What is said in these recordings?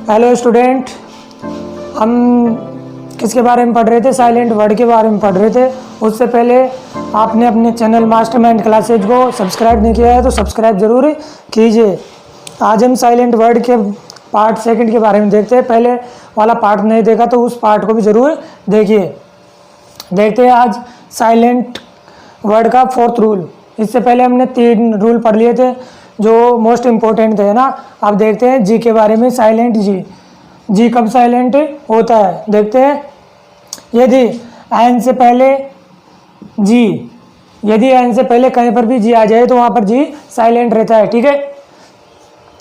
Hello student, हम किसके बारे में पढ़ रहे थे? साइलेंट वर्ड के बारे में पढ़ रहे थे। उससे पहले आपने अपने चैनल मास्टरमाइंड क्लासेज को सब्सक्राइब नहीं किया है तो सब्सक्राइब ज़रूर कीजिए। आज हम साइलेंट वर्ड के पार्ट सेकंड के बारे में देखते हैं। पहले वाला पार्ट नहीं देखा तो उस पार्ट को भी ज़रूर देखिए। देखते हैं आज साइलेंट वर्ड का फोर्थ रूल। इससे पहले हमने 3 रूल पढ़ लिए थे जो मोस्ट इम्पोर्टेंट थे ना। अब देखते हैं जी के बारे में। साइलेंट जी कब साइलेंट होता है देखते हैं। यदि एन से पहले कहीं पर भी जी आ जाए तो वहाँ पर जी साइलेंट रहता है, ठीक है।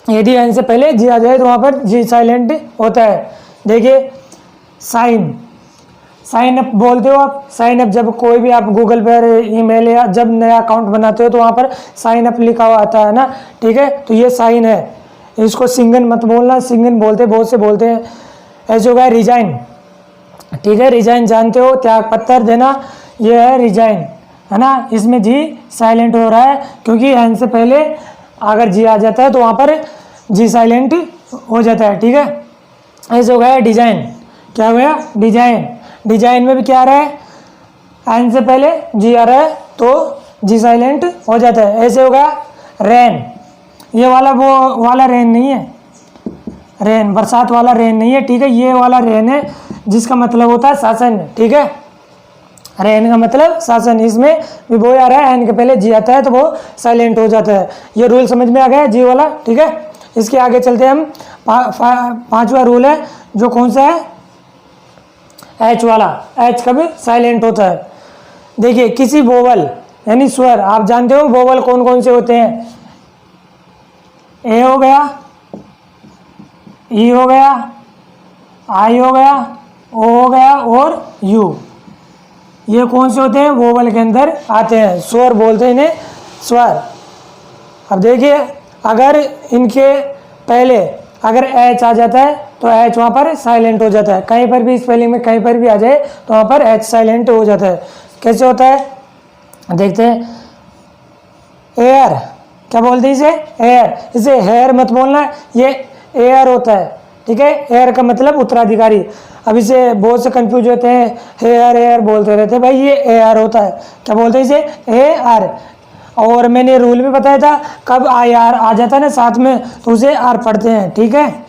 यदि एन से पहले जी आ जाए तो वहाँ पर जी साइलेंट होता है। देखिए साइन अप बोलते हो आप। साइन अप जब कोई भी आप गूगल पर ईमेल या जब नया अकाउंट बनाते हो तो वहाँ पर साइन अप लिखा हुआ आता है ना, ठीक है। तो ये साइन है, इसको सिंगन मत बोलना। सिंगन बोलते बहुत से बोलते हैं। ऐसे हो गया रिजाइन, ठीक है। रिजाइन जानते हो, त्याग पत्र देना, ये है रिजाइन, है ना। इसमें जी साइलेंट हो रहा है क्योंकि एन से पहले अगर जी आ जाता है तो वहाँ पर जी साइलेंट हो जाता है, ठीक है। ऐसे हो गया डिजाइन। क्या हो गया? डिजाइन। डिजाइन में भी क्या आ रहा है? एन से पहले जी आ रहा है तो जी साइलेंट हो जाता है। ऐसे हो गया रेन। ये वाला वो वाला रेन नहीं है, रेन बरसात वाला रेन नहीं है, ठीक है। ये वाला रेन है जिसका मतलब होता है शासन, ठीक है। रेन का मतलब शासन। इसमें भी वो आ रहा है, एन के पहले जी आता है तो वो साइलेंट हो जाता है। ये रूल समझ में आ गया जी वाला, ठीक है। इसके आगे चलते हैं हम। 5वां रूल है जो कौन सा है? एच वाला। एच कब साइलेंट होता है? देखिए किसी वोवल यानी स्वर, आप जानते हो वोवल कौन कौन से होते हैं? ए हो गया, ई हो गया, आई हो गया, ओ हो गया और यू। ये कौन से होते हैं? वोवल के अंदर आते हैं। स्वर बोलते हैं इन्हें, स्वर। अब देखिए अगर इनके पहले अगर एच आ जाता है तो एच वहाँ पर साइलेंट हो जाता है। कहीं पर भी स्पेलिंग में कहीं पर भी आ जाए तो वहाँ पर एच साइलेंट हो जाता है। कैसे होता है देखते हैं। एयर, क्या बोलते हैं इसे? एयर। इसे हेयर मत बोलना, ये एयर होता है, ठीक है। एयर का मतलब उत्तराधिकारी। अब इसे बहुत से कंफ्यूज होते हैं, हेयर एयर बोलते रहते हैं। भाई ये एयर होता है। क्या बोलते हैं इसे? एयर। और मैंने रूल भी बताया था, कब आई आर आ जाता है ना साथ में तो उसे आर पढ़ते हैं, ठीक है।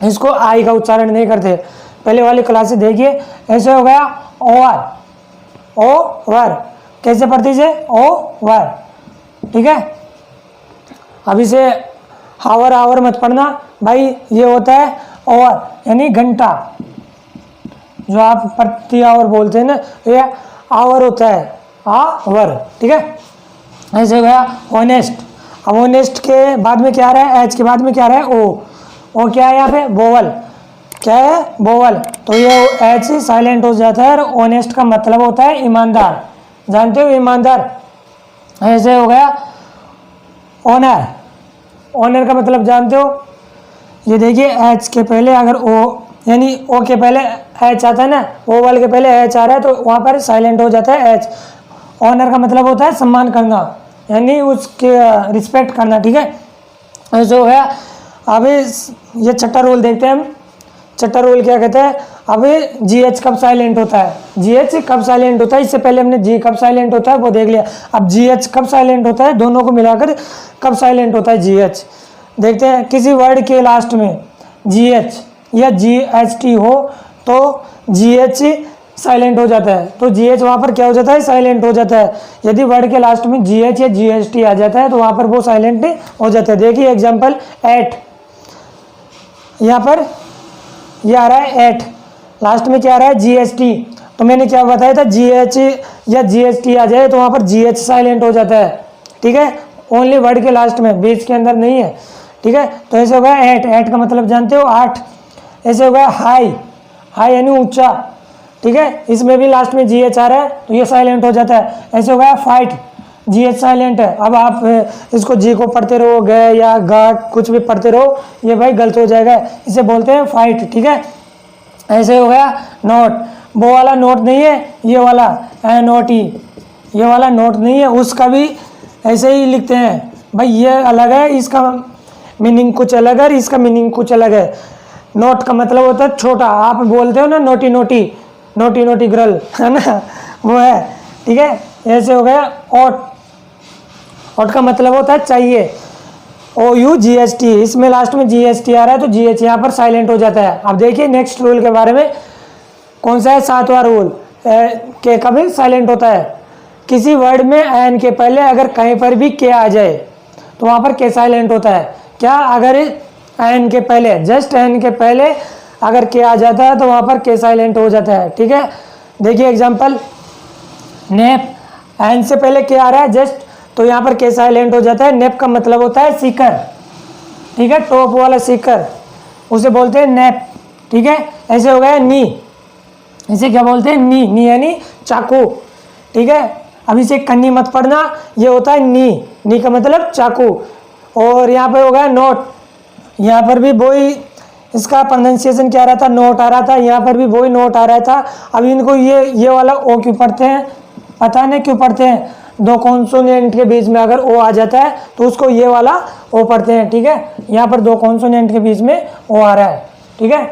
इसको आई का उच्चारण नहीं करते। पहले वाली क्लास से देखिए। ऐसे हो गया ओवर, ओवर। कैसे पढ़ते इसे? ओवर, ठीक है। अब इसे हावर आवर मत पढ़ना भाई, ये होता है ओवर यानी घंटा। जो आप प्रति आवर बोलते हैं ना, ये आवर होता है, आवर, ठीक है। ऐसे हो गया ऑनेस्ट। अब ऑनेस्ट के बाद में क्या आ रहा है? एच के बाद में क्या आ रहा है? ओ क्या है यहाँ पे? वोवल। क्या है? वोवल। तो ये एच साइलेंट हो जाता है। और ऑनेस्ट का मतलब होता है ईमानदार, जानते हो, ईमानदार। ऐसे हो गया ऑनर। ऑनर का मतलब जानते हो? ये देखिए एच के पहले अगर ओ यानी ओ के पहले एच आता है ना, ओवल के पहले एच आ रहा है तो वहाँ पर साइलेंट हो जाता है एच। ऑनर का मतलब होता है सम्मान करना यानी उसके रिस्पेक्ट करना, ठीक है। ऐसे हो गया। अभी ये 6ठा रूल देखते हैं हम। 6ठा रूल क्या कहता है? अभी जी एच कब साइलेंट होता है? जी एच कब साइलेंट होता है? इससे पहले हमने जी कब साइलेंट होता है वो देख लिया। अब जी एच कब साइलेंट होता है? दोनों को मिलाकर कब साइलेंट होता है जी एच देखते हैं। किसी वर्ड के लास्ट में जी एच या जी एच टी हो तो जी एच साइलेंट हो जाता है। तो जी एच वहाँ पर क्या हो जाता है? साइलेंट हो जाता है। यदि वर्ड के लास्ट में जी एच या जी एच टी आ जाता है तो वहाँ पर वो साइलेंट हो जाता है। देखिए एग्जाम्पल एट, यहाँ पर ये आ रहा है एट, लास्ट में क्या आ रहा है? जी एच टी। तो मैंने क्या बताया था? जी एच या जी एच टी आ जाए तो वहाँ पर जी एच साइलेंट हो जाता है, ठीक है। ओनली वर्ड के लास्ट में, बीच के अंदर नहीं है, ठीक है। तो ऐसे हो गया एट। एट का मतलब जानते हो? 8। ऐसे हो गया हाई। हाई यानी ऊंचा, ठीक है। इसमें भी लास्ट में जी एच आ रहा है तो ये साइलेंट हो जाता है। ऐसे हो गया फाइट। जी एच साइलेंट है। अब आप इसको जी को पढ़ते रहो, गए या गा कुछ भी पढ़ते रहो, ये भाई गलत हो जाएगा। इसे बोलते हैं फाइट, ठीक है। ऐसे हो गया नोट। वो वाला नोट नहीं है, ये वाला NOT, ये वाला नोट नहीं है। उसका भी ऐसे ही लिखते हैं भाई, ये अलग है, इसका मीनिंग कुछ अलग है, इसका मीनिंग कुछ अलग है। नोट का मतलब होता है छोटा, आप बोलते हो ना naughty naughty, naughty naughty girl, है ना, वो है, ठीक है। ऐसे हो गया ऑट, ऑट का मतलब होता है चाहिए, OUGHT, इसमें लास्ट में GST आ रहा है तो GH यहाँ पर साइलेंट हो जाता है। अब देखिए नेक्स्ट रूल के बारे में, कौन सा है 7वां रूल, के कभी साइलेंट होता है, किसी वर्ड में एन के पहले अगर कहीं पर भी के आ जाए तो वहाँ पर के साइलेंट होता है। क्या, अगर एन के पहले, जस्ट एन के पहले अगर के आ जाता है तो वहाँ पर के साइलेंट हो जाता है, ठीक है। देखिए एग्जांपल, नेप, एन से पहले के आ रहा है जस्ट, तो यहाँ पर के साइलेंट हो जाता है। नेप का मतलब होता है सीकर, ठीक है, टॉप वाला सीकर, उसे बोलते हैं नेप, ठीक है। ऐसे हो गया नी, इसे क्या बोलते हैं, नी, नी यानी चाकू, ठीक है। अब इसे कन्नी मत पढ़ना, ये होता है नी, नी का मतलब चाकू। और यहाँ पे हो गया नोट, यहाँ पर भी वही, इसका प्रोनाउंसिएशन क्या आ रहा था, नोट आ रहा था, यहाँ पर भी वही नोट आ रहा था। अब इनको ये वाला ओ क्यों पढ़ते हैं, पता नहीं क्यों पढ़ते हैं, दो कॉन्सोनेंट के बीच में अगर ओ आ जाता है तो उसको ये वाला ओ पढ़ते हैं, ठीक है। यहाँ पर दो कॉन्सोनेंट के बीच में ओ आ रहा है, ठीक है,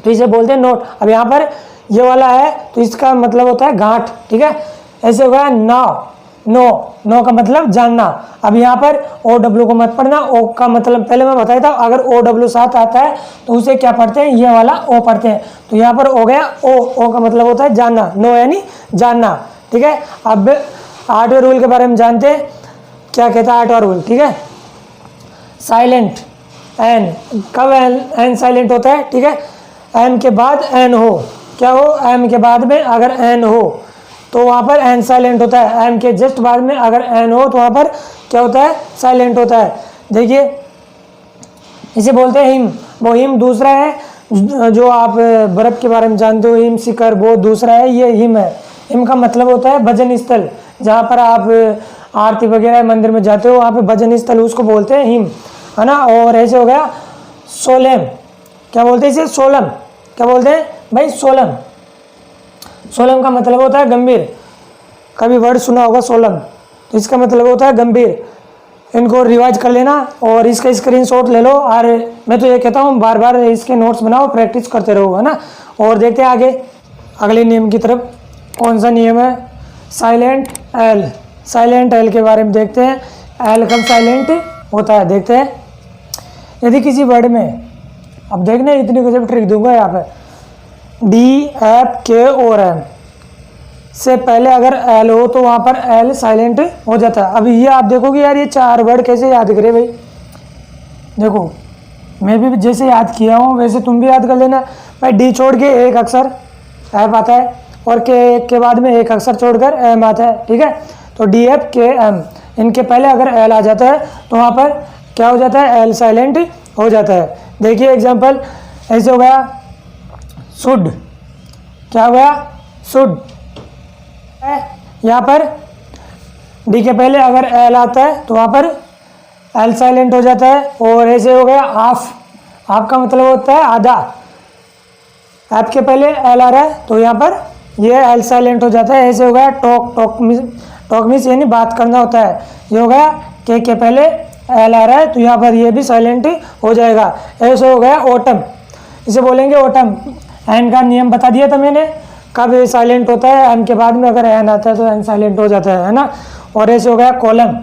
तो इसे बोलते हैं नोट। अब यहाँ पर ये वाला है तो इसका मतलब होता है गांठ, ठीक है। ऐसे हो गया नाव, नो, नो का मतलब जानना। अब यहाँ पर OW को मत पढ़ना, ओ का मतलब पहले मैं बताया था, अगर OW साथ आता है तो उसे क्या पढ़ते हैं, ये वाला ओ पढ़ते हैं। तो यहाँ पर हो गया ओ का मतलब होता है जानना, नो यानी जानना, ठीक है। अब 8वें रूल के बारे में जानते हैं, क्या कहता है 8वां रूल, ठीक है। साइलेंट एन, कब एन साइलेंट होता है, ठीक है, एन के बाद एन हो, क्या हो, एम के बाद में अगर एन हो तो वहाँ पर एन साइलेंट होता है। एम के जस्ट बाद में अगर एन हो तो वहाँ पर क्या होता है, साइलेंट होता है। देखिए इसे बोलते हैं हिम, वो हिम दूसरा है जो आप बर्फ के बारे में जानते हो, हिम शिखर, वो दूसरा है, ये हिम है। हिम का मतलब होता है भजन स्थल, जहाँ पर आप आरती वगैरह मंदिर में जाते हो, वहाँ पे भजन स्थल, उसको बोलते हैं हिम, है ना। और ऐसे हो गया सोलेम, क्या बोलते हैं इसे, सोलम, क्या बोलते हैं भाई, सोलम। सोलम का मतलब होता है गंभीर, कभी वर्ड सुना होगा सोलम, तो इसका मतलब होता है गंभीर। इनको रिवाइज कर लेना और इसका स्क्रीनशॉट ले लो, और मैं तो ये कहता हूँ बार बार इसके नोट्स बनाओ, प्रैक्टिस करते रहो, है ना। और देखते हैं आगे अगले नियम की तरफ, कौन सा नियम है, साइलेंट एल, साइलेंट एल के बारे में देखते हैं। एल कब साइलेंट होता है, देखते हैं। यदि किसी वर्ड में, अब देखना इतनी गजब ट्रिक दूंगा यहाँ पे, डी, एफ, के और एम से पहले अगर एल हो तो वहाँ पर एल साइलेंट हो जाता है। अभी ये आप देखोगे यार, ये 4 वर्ड कैसे याद करे भाई, देखो मैं भी जैसे याद किया हूँ वैसे तुम भी याद कर लेना भाई। डी छोड़ के एक अक्षर एफ आता है, और के बाद में एक अक्षर छोड़कर एम आता है, ठीक है। तो डी, एफ, के, एम, इनके पहले अगर एल आ जाता है तो वहाँ पर क्या हो जाता है, एल साइलेंट हो जाता है। देखिए एग्जाम्पल, ऐसे हो गया शुड, क्या हो गया, शुड। यहाँ पर डी के पहले अगर एल आता है तो वहाँ पर एल साइलेंट हो जाता है। और ऐसे हो गया आफ, आप का मतलब होता है आधा, ऐप के पहले एल आ रहा है तो यहाँ पर ये एल साइलेंट हो जाता है। ऐसे हो गया टॉक, टॉक मीन्स यानी बात करना होता है। ये हो गया के पहले एल आ रहा है तो यहाँ पर ये भी साइलेंट हो जाएगा। ऐसे हो गया ओटम, इसे बोलेंगे ओटम। एन का नियम बता दिया था मैंने, कब ये साइलेंट होता है, एन के बाद में अगर एन आता है तो एन साइलेंट हो जाता है ना। और ऐसे हो गया कॉलम,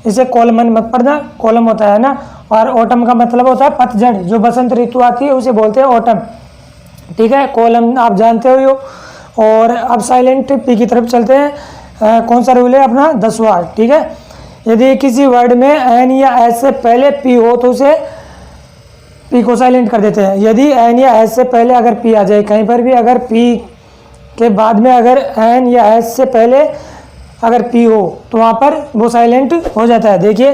इसे कॉलमन मत पढ़ना, कॉलम होता है ना। और ओटम का मतलब होता है पतझड़, जो बसंत ऋतु आती है उसे बोलते हैं ओटम, ठीक है। कॉलम आप जानते हो। और अब साइलेंट पी की तरफ चलते हैं। कौन सा रूल है अपना, 10वां, ठीक है। यदि किसी वर्ड में एन या एस से पहले पी हो तो उसे पी को साइलेंट कर देते हैं। यदि एन या एस से पहले अगर पी आ जाए कहीं पर भी, अगर पी के बाद में अगर एन या एस से पहले अगर पी हो तो वहाँ पर वो साइलेंट हो जाता है। देखिए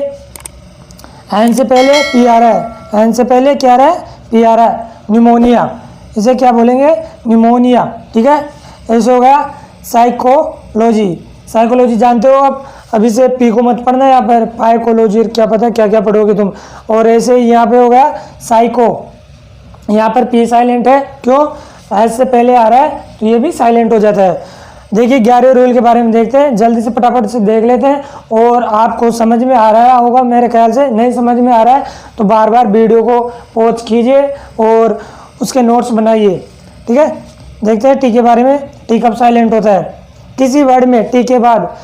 एन से पहले पी आ रहा है, एन से पहले क्या आ रहा है, पी आ रहा है। न्यूमोनिया, इसे क्या बोलेंगे, न्यूमोनिया, ठीक है। ऐसे हो गया साइकोलॉजी, साइकोलॉजी जानते हो आप, अभी से पी को मत पढ़ना, यहाँ पर पाइकोलॉजी, क्या पता क्या क्या पढ़ोगे तुम। और ऐसे यहाँ पे हो गया साइको, यहाँ पर पी साइलेंट है, क्यों, एस से पहले आ रहा है तो ये भी साइलेंट हो जाता है। देखिए 11वें रूल के बारे में देखते हैं, जल्दी से फटाफट से देख लेते हैं। और आपको समझ में आ रहा होगा मेरे ख्याल से, नहीं समझ में आ रहा है तो बार बार वीडियो को पॉज कीजिए और उसके नोट्स बनाइए, ठीक है। देखते हैं टी के बारे में। टी कब साइलेंट होता है? किसी वर्ड में टी के बाद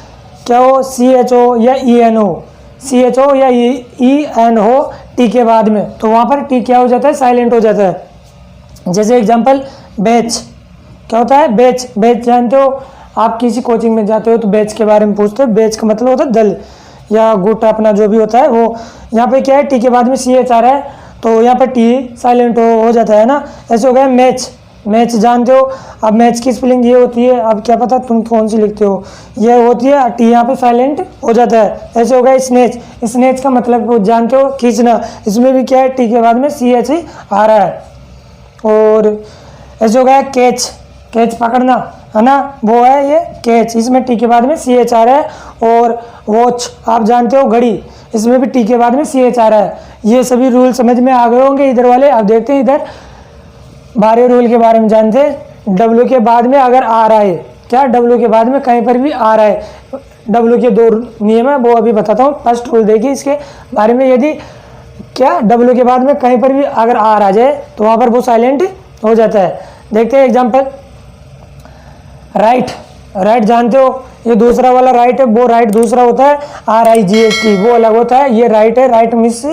क्या हो, CHO या EN हो, CHO या EN हो टी के बाद में, तो वहाँ पर टी क्या हो जाता है? साइलेंट हो जाता है। जैसे एग्जाम्पल बैच, क्या होता है? बैच, बैच जानते हो आप, किसी कोचिंग में जाते हो तो बैच के बारे में पूछते हो। बैच का मतलब होता है दल या गुट, अपना जो भी होता है वो। यहाँ पे क्या है, टी के बाद में CH आ रहा है तो यहाँ पर टी साइलेंट हो जाता है ना। ऐसे हो गया मैच, मैच जानते हो। अब मैच की स्पेलिंग ये होती है, अब क्या पता तुम कौन सी लिखते हो, ये होती है, टी यहाँ पे साइलेंट हो जाता है। ऐसे हो गया स्नेच, स्नेच का मतलब जानते हो खींचना, इसमें भी क्या है, टी के बाद में CH आ रहा है। और ऐसे हो गया कैच, कैच पकड़ना है ना, वो है ये कैच, इसमें टी के बाद में CH आ रहा है। और वॉच आप जानते हो घड़ी, इसमें भी टी के बाद में CH आ रहा है। ये सभी रूल समझ में आ गए होंगे इधर वाले। अब देखते हैं इधर 12वें रूल के बारे में जानते हैं। डब्ल्यू के बाद में अगर आ रहा है, क्या डब्ल्यू के बाद में कहीं पर भी आ रहा है, डब्ल्यू के 2 नियम है वो अभी बताता हूँ। फर्स्ट रूल देखिए इसके बारे में, यदि क्या डब्ल्यू के बाद में कहीं पर भी अगर आ जाए तो वहाँ पर वो साइलेंट हो जाता है। देखते हैं एग्जाम्पल, राइट, राइट जानते हो, ये दूसरा वाला राइट है, वो राइट दूसरा होता है, RIGHT वो अलग होता है, ये राइट है, राइट मिस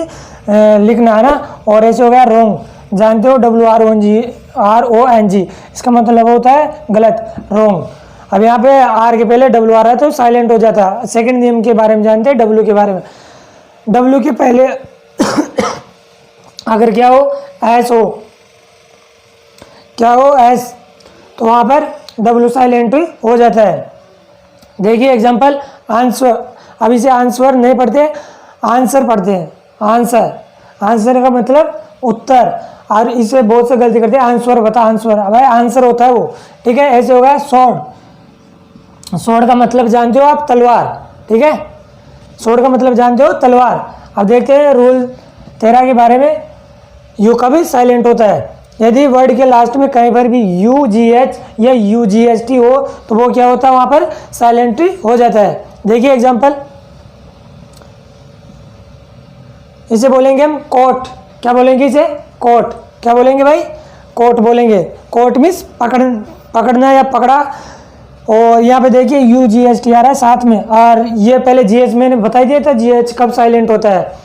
लिखना है ना। और ऐसे हो गया रॉन्ग, जानते हो WRONG, इसका मतलब होता है गलत, रॉन्ग। अब यहाँ पे आर के पहले W आ रहा है तो साइलेंट हो जाता है। सेकंड नियम के बारे में जानते हैं, W के बारे में। W के पहले अगर क्या हो, S हो, क्या हो S, तो वहाँ पर W साइलेंट हो जाता है। देखिए एग्जाम्पल आंसर, अब इसे आंसर नहीं पढ़ते, आंसर पढ़ते हैं। आंसर, आंसर का मतलब उत्तर, और इसे बहुत से गलती करते हैं, आंसर बता, आंसर, भाई आंसर होता है वो, ठीक है। ऐसे होगा स्वॉर्ड, स्वॉर्ड का मतलब जानते हो आप, तलवार, ठीक है। स्वॉर्ड का मतलब जानते हो, तलवार। अब देखते हैं रूल 13 के बारे में। यू कभी साइलेंट होता है, यदि वर्ड के लास्ट में कहीं पर भी UGH या UGST हो तो वो क्या होता है, वहां पर साइलेंट हो जाता है। देखिए एग्जाम्पल, इसे बोलेंगे हम कोट, क्या बोलेंगे इसे, कोट, क्या बोलेंगे भाई, कोट बोलेंगे। कोट मीन्स पकड़ना या पकड़ा। और यहाँ पे देखिए UGST आ रहा है साथ में, और ये पहले GH मैंने बता दिया था, GH कब साइलेंट होता है।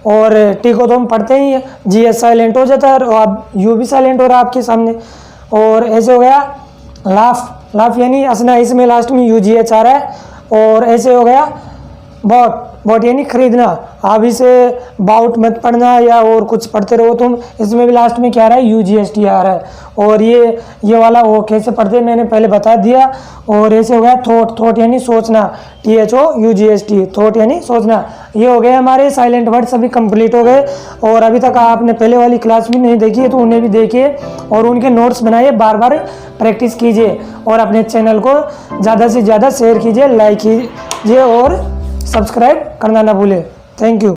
और टी को तो हम पढ़ते ही हैं, GH साइलेंट हो जाता है, और अब U भी साइलेंट हो रहा है आपके सामने। और ऐसे हो गया लाफ, लाफ यानी हंसना, इसमें लास्ट में UGH आ रहा है। और ऐसे हो गया बॉट, बॉट यानी खरीदना, आप इसे बाउट मत पढ़ना या और कुछ पढ़ते रहो तुम, इसमें भी लास्ट में क्या आ रहा है, UGST आ रहा है। और ये वाला वो कैसे पढ़ते हैं मैंने पहले बता दिया। और ऐसे हो गया थॉट, थॉट यानी सोचना, THO UGST, थॉट यानी सोचना। ये हो गए हमारे साइलेंट वर्ड, सभी कंप्लीट हो गए। और अभी तक आपने पहले वाली क्लास भी नहीं देखी है तो उन्हें भी देखिए और उनके नोट्स बनाइए, बार बार प्रैक्टिस कीजिए। और अपने चैनल को ज़्यादा से ज़्यादा शेयर कीजिए, लाइक कीजिए और सब्सक्राइब करना ना भूलें। Thank you.